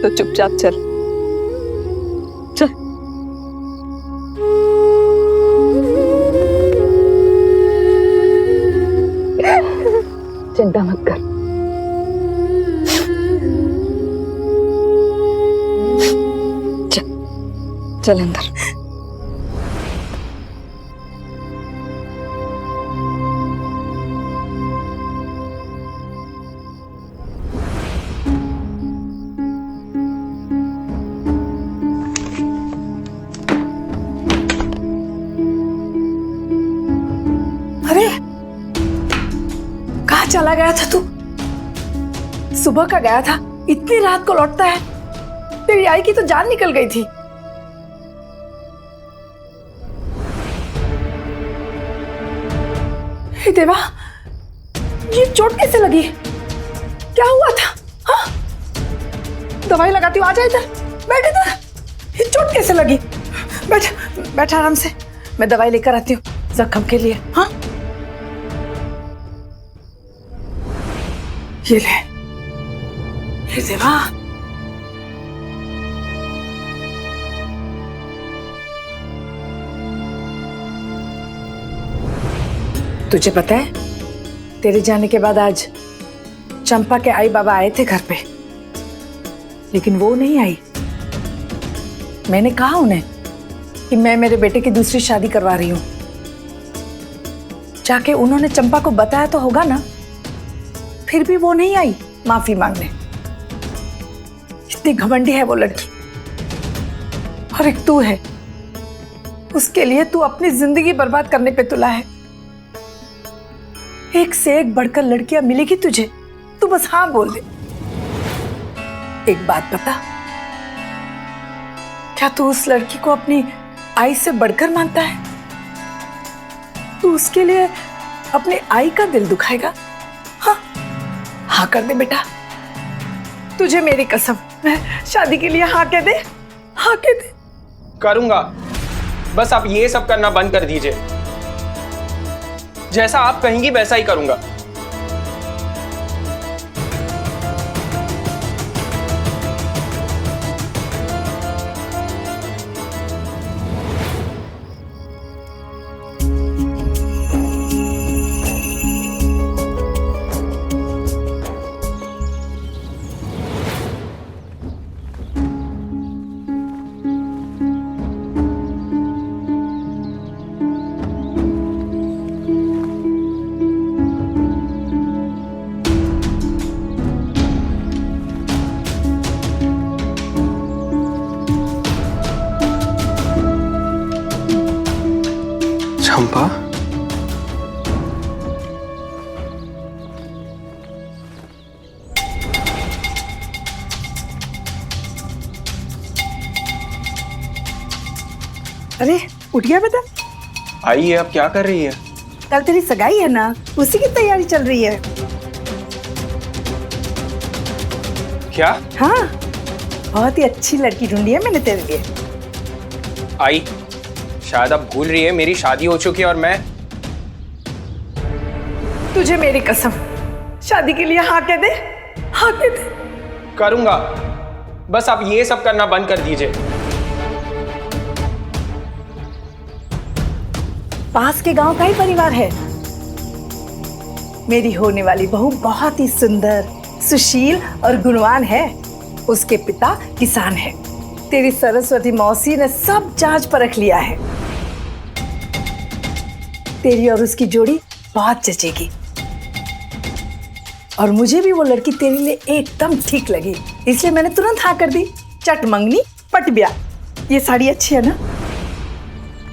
तो चुपचाप चल। चल। चिंता मत कर। चल, चल अंदर। चला गया था तू? सुबह का गया था, इतनी रात को लौटता है? तेरी आई की तो जान निकल गई थी। हे देवा, ये चोट कैसे लगी? क्या हुआ था? हाँ? दवाई लगाती हूँ, आ जा इधर, बैठ इधर। ये चोट कैसे लगी? बैठ, बैठ आराम से, मैं दवाई लेकर आती हूँ जख्म के लिए। हाँ, ये ले, ये देवा। तुझे पता है, तेरे जाने के बाद आज चंपा के आई बाबा आए थे घर पे, लेकिन वो नहीं आई। मैंने कहा उन्हें कि मैं मेरे बेटे की दूसरी शादी करवा रही हूं। जाके उन्होंने चंपा को बताया तो होगा ना, फिर भी वो नहीं आई माफी मांगने। इतनी घमंडी है वो लड़की। और एक तू है, उसके लिए तू अपनी जिंदगी बर्बाद करने पे तुला है। एक से एक बढ़कर लड़कियां मिलेगी तुझे, तू बस हाँ बोल दे। एक बात बता, क्या तू उस लड़की को अपनी आई से बढ़कर मानता है? तू उसके लिए अपने आई का दिल दुखाएगा? हाँ कर दे बेटा, तुझे मेरी कसम, शादी के लिए हाँ कह दे, हाँ कह दे। करूंगा, बस आप ये सब करना बंद कर दीजिए। जैसा आप कहेंगी वैसा ही करूंगा। चंपा, अरे उठ गया बेटा? आइए, आप क्या कर रही है? कल तेरी सगाई है ना, उसी की तैयारी चल रही है। क्या? हाँ, बहुत ही अच्छी लड़की ढूंढी है मैंने तेरे लिए। आई, शायद अब भूल रही है मेरी शादी हो चुकी है और मैं। तुझे मेरी कसम, शादी के लिए हाँ कह दे, हाँ कह दे। करूंगा, बस आप ये सब करना बंद कर दीजिए। पास के गांव का ही परिवार है। मेरी होने वाली बहू बहुत ही सुंदर, सुशील और गुणवान है। उसके पिता किसान है। तेरी सरस्वती मौसी ने सब जांच परख लिया है। तेरी और उसकी जोड़ी बहुत जचेगी और मुझे भी वो लड़की तेरे लिए एकदम ठीक लगी, इसलिए मैंने तुरंत हाँ कर दी। चट मंगनी पट ब्याह। ये साड़ी अच्छी है ना?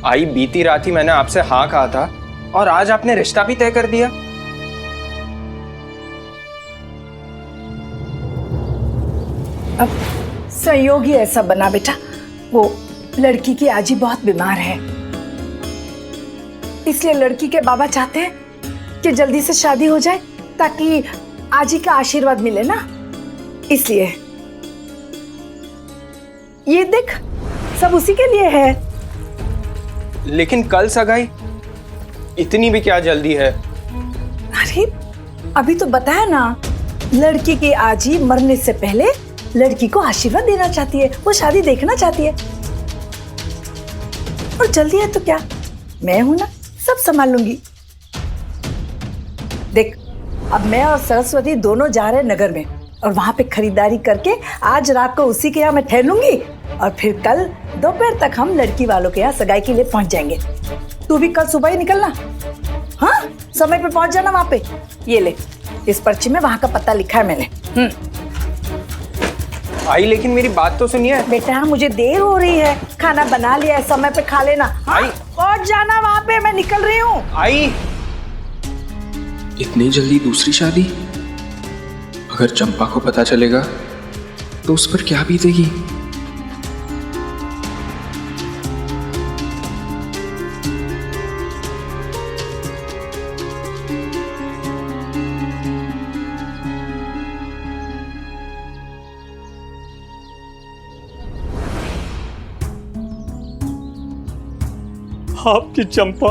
आई, बीती रात ही मैंने आपसे हाँ कहा था और आज आपने रिश्ता भी तय कर दिया। अब संयोग ही ऐसा बना बेटा, वो लड़की की आजी बहुत बीमार है, इसलिए लड़की के बाबा चाहते हैं कि जल्दी से शादी हो जाए ताकि आजी का आशीर्वाद मिले ना, इसलिए। ये देख, सब उसी के लिए है। लेकिन कल सगाई, इतनी भी क्या जल्दी है? अरे अभी तो बताया ना, लड़की की आजी मरने से पहले लड़की को आशीर्वाद देना चाहती है, वो शादी देखना चाहती है। और जल्दी है तो क्या, मैं हूं ना, सब संभाल लूंगी। देख, अब मैं और सरस्वती दोनों जा रहे हैं नगर में और वहां पे खरीदारी करके आज रात को उसी के यहाँ मैं ठहर लूंगी और फिर कल दोपहर तक हम लड़की वालों के यहाँ सगाई के लिए पहुंच जाएंगे। तू भी कल सुबह ही निकलना, हाँ, समय पे पहुंच जाना वहां पे। ये ले, इस पर्ची में वहां का पता लिखा है मैंने। आई, लेकिन मेरी बात तो सुनिए। बेटा मुझे देर हो रही है, खाना बना लिया है, समय पे खा लेना। हाँ? पहुंच जाना वहां पे, मैं निकल रही हूँ। आई, इतनी जल्दी दूसरी शादी? अगर चंपा को पता चलेगा तो उस पर क्या बीतेगी? आपकी चंपा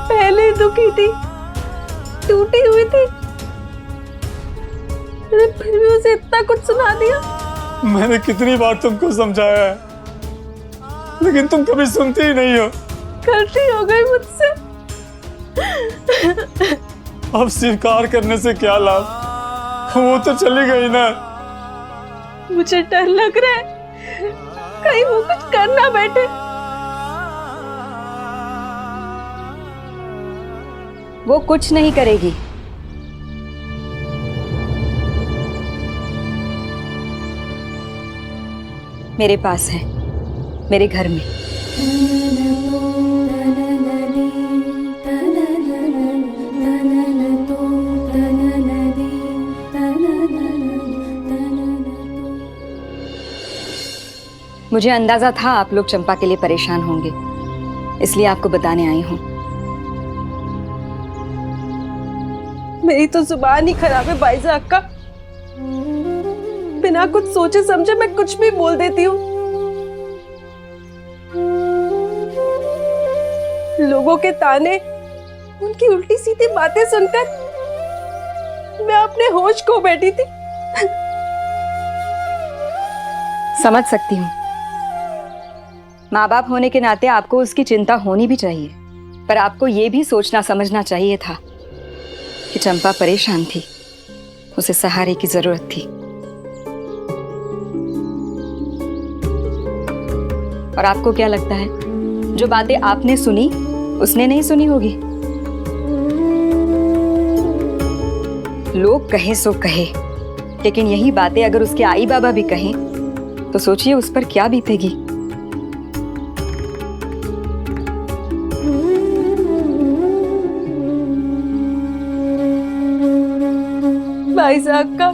पहले दुखी थी, टूटी हुई थी, मैंने फिर भी उसे इतना कुछ सुना दिया। मैंने कितनी बार तुमको समझाया है, लेकिन तुम कभी सुनती ही नहीं हो। गलती हो गई मुझसे। अब स्वीकार करने से क्या लाभ, वो तो चली गई ना। मुझे डर लग रहा है कहीं वो कुछ कर ना बैठे। वो कुछ नहीं करेगी। मेरे पास है, मेरे घर में। मुझे अंदाजा था आप लोग चंपा के लिए परेशान होंगे, इसलिए आपको बताने आई हूँ। मेरी तो जुबान ही खराब है बाईजा अक्का, बिना कुछ सोचे समझे मैं कुछ भी बोल देती हूँ। लोगों के ताने, उनकी उल्टी सीधी बातें सुनकर मैं अपने होश खो बैठी थी। समझ सकती हूँ, माँ बाप होने के नाते आपको उसकी चिंता होनी भी चाहिए, पर आपको ये भी सोचना समझना चाहिए था कि चंपा परेशान थी, उसे सहारे की जरूरत थी। और आपको क्या लगता है, जो बातें आपने सुनी उसने नहीं सुनी होगी? लोग कहे सो कहे, लेकिन यही बातें अगर उसके आई बाबा भी कहें तो सोचिए उस पर क्या बीतेगी। भाईजान का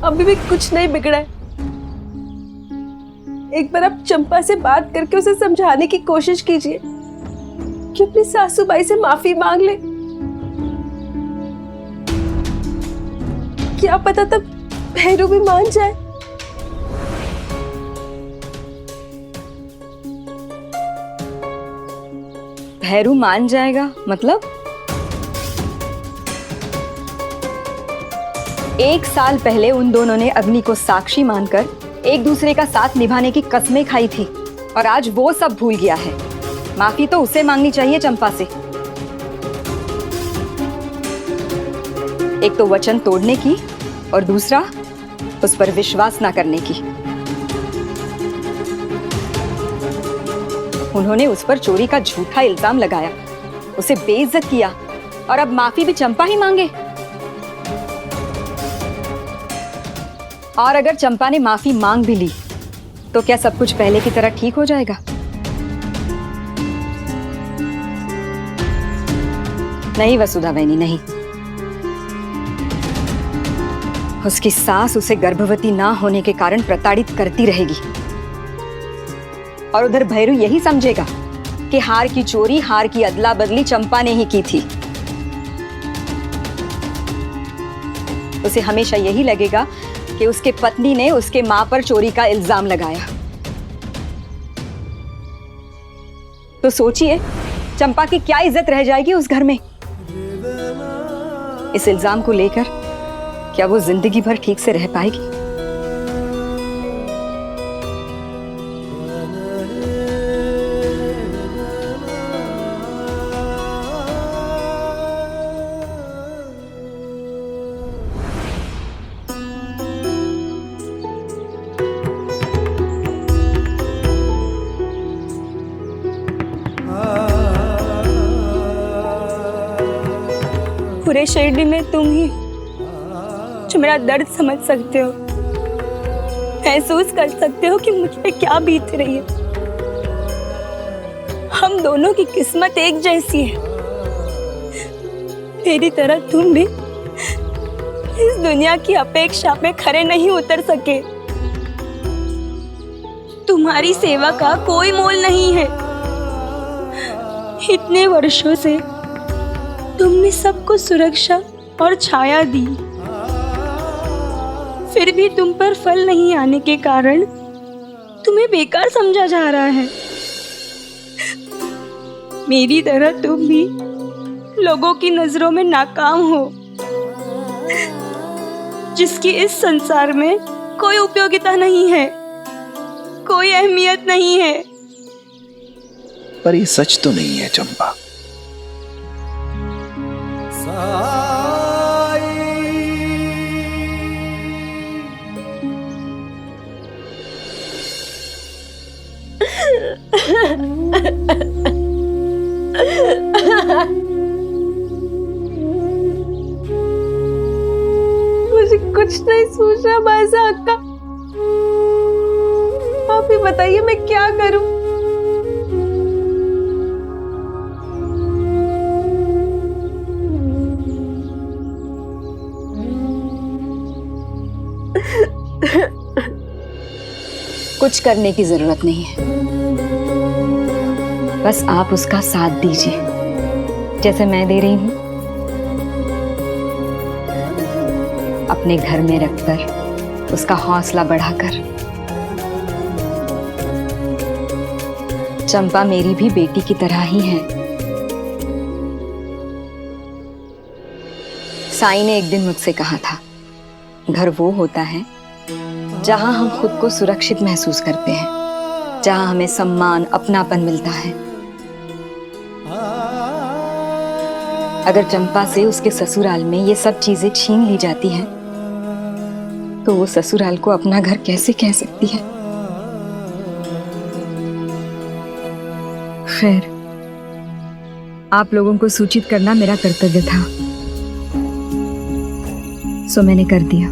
अभी भी कुछ नहीं बिगड़ा है। एक बार आप चंपा से बात करके उसे समझाने की कोशिश कीजिए कि अपनी सासू बाई से माफी मांग ले। क्या पता तब भैरू भी मान जाए। भैरू मान जाएगा मतलब? 1 साल पहले उन दोनों ने अग्नि को साक्षी मानकर एक दूसरे का साथ निभाने की कस्में खाई थी और आज वो सब भूल गया है। माफी तो उसे मांगनी चाहिए चंपा से। एक तो वचन तोड़ने की और दूसरा उस पर विश्वास ना करने की। उन्होंने उस पर चोरी का झूठा इल्जाम लगाया, उसे बेइज्जत किया और अब माफी भी चंपा ही मांगे। और अगर चंपा ने माफी मांग भी ली तो क्या सब कुछ पहले की तरह ठीक हो जाएगा? नहीं वसुधा बहनी, नहीं। उसकी सास उसे गर्भवती ना होने के कारण प्रताड़ित करती रहेगी और उधर भैरू यही समझेगा कि हार की चोरी, हार की अदला बदली चंपा ने ही की थी। उसे हमेशा यही लगेगा कि उसके पत्नी ने उसके मां पर चोरी का इल्जाम लगाया। तो सोचिए चंपा की क्या इज्जत रह जाएगी उस घर में। इस इल्जाम को लेकर क्या वो जिंदगी भर ठीक से रह पाएगी? पूरे शिरडी में तुम ही जो मेरा दर्द समझ सकते हो, महसूस कर सकते हो कि मुझ पे क्या बीत रही है। हम दोनों की किस्मत एक जैसी है। मेरी तरह तुम भी इस दुनिया की अपेक्षा पे खरे नहीं उतर सके। तुम्हारी सेवा का कोई मोल नहीं है। इतने वर्षों से तुमने सबको सुरक्षा और छाया दी, फिर भी तुम पर फल नहीं आने के कारण तुम्हें बेकार समझा जा रहा है। मेरी तरह तुम भी लोगों की नजरों में नाकाम हो, जिसकी इस संसार में कोई उपयोगिता नहीं है, कोई अहमियत नहीं है। पर ये सच तो नहीं है चंपा। मुझे कुछ नहीं सूझ रहा भाईजान का। आप ही बताइए मैं क्या करूं। कुछ करने की जरूरत नहीं है, बस आप उसका साथ दीजिए जैसे मैं दे रही हूं। अपने घर में रखकर उसका हौसला बढ़ाकर। चंपा मेरी भी बेटी की तरह ही है। साईं ने एक दिन मुझसे कहा था, घर वो होता है जहां हम खुद को सुरक्षित महसूस करते हैं, जहां हमें सम्मान, अपनापन मिलता है। अगर चंपा से उसके ससुराल में ये सब चीजें छीन ली जाती हैं, तो वो ससुराल को अपना घर कैसे कह सकती है? खैर, आप लोगों को सूचित करना मेरा कर्तव्य था, सो मैंने कर दिया।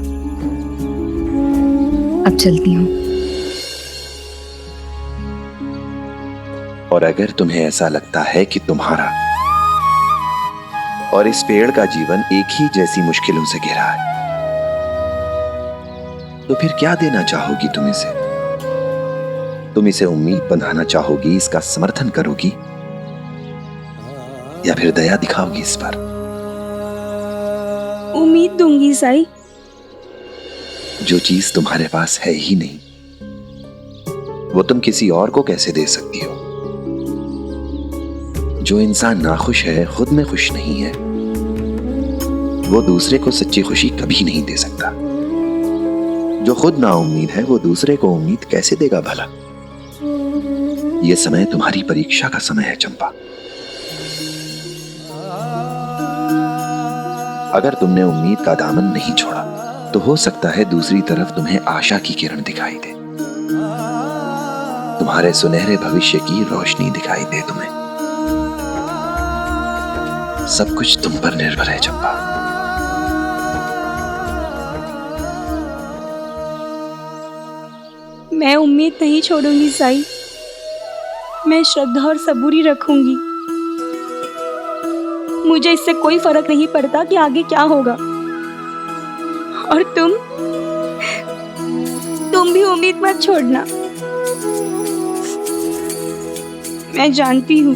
अब चलती हूँ। और अगर तुम्हें ऐसा लगता है कि तुम्हारा और इस पेड़ का जीवन एक ही जैसी मुश्किलों से घिरा है। तो फिर क्या देना चाहोगी तुम इसे? तुम इसे उम्मीद बंधाना चाहोगी, इसका समर्थन करोगी, या फिर दया दिखाओगी इस पर? उम्मीद दूंगी साईं। जो चीज तुम्हारे पास है ही नहीं, वो तुम किसी और को कैसे दे सकती हो? जो इंसान नाखुश है, खुद में खुश नहीं है, वो दूसरे को सच्ची खुशी कभी नहीं दे सकता। जो खुद नाउम्मीद है, वो दूसरे को उम्मीद कैसे देगा भला? ये समय तुम्हारी परीक्षा का समय है चंपा। अगर तुमने उम्मीद का दामन नहीं छोड़ा, तो हो सकता है दूसरी तरफ तुम्हें आशा की किरण दिखाई दे, तुम्हारे सुनहरे भविष्य की रोशनी दिखाई दे तुम्हें। सब कुछ तुम पर निर्भर है चंपा। मैं उम्मीद नहीं छोड़ूंगी साईं। मैं श्रद्धा और सबूरी रखूंगी। मुझे इससे कोई फर्क नहीं पड़ता कि आगे क्या होगा। और तुम भी उम्मीद मत छोड़ना। मैं जानती हूँ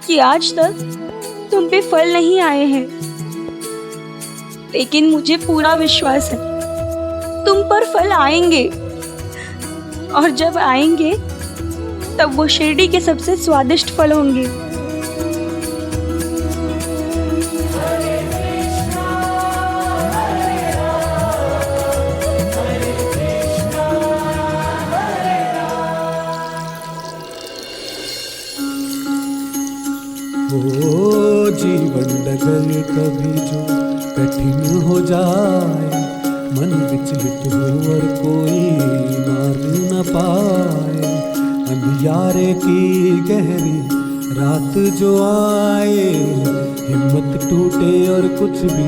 कि आज तक तुम पे फल नहीं आए हैं, लेकिन मुझे पूरा विश्वास है तुम पर फल आएंगे। और जब आएंगे तब वो शिरडी के सबसे स्वादिष्ट फल होंगे। ओ जीवन डगर कभी जो कठिन हो जाए, मन विचलित हो और कोई मार न पाए, अंधियारे की गहरी रात जो आए, हिम्मत टूटे और कुछ भी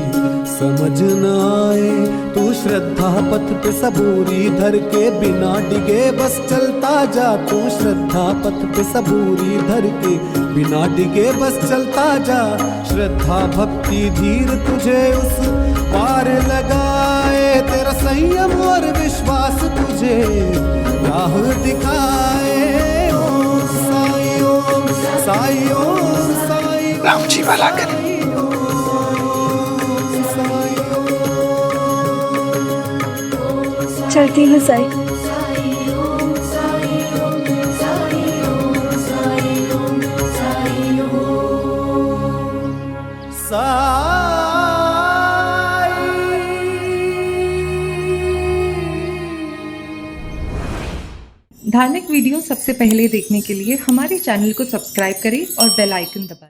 समझ न आए, तू श्रद्धा पथ पे सबूरी धर के बिना डिगे बस चलता जा। तू श्रद्धा पथ पे सबूरी धर के बिना डिगे बस चलता जा। श्रद्धा भक्ति धीर तुझे उस पार लगाए, तेरा संयम और विश्वास तुझे राह दिखाए। ओम साई ओम साई ओम साई। राम जी भला करे। चलती हूँ साईं। धार्मिक वीडियो सबसे पहले देखने के लिए हमारे चैनल को सब्सक्राइब करें और बेल आइकन दबाएं।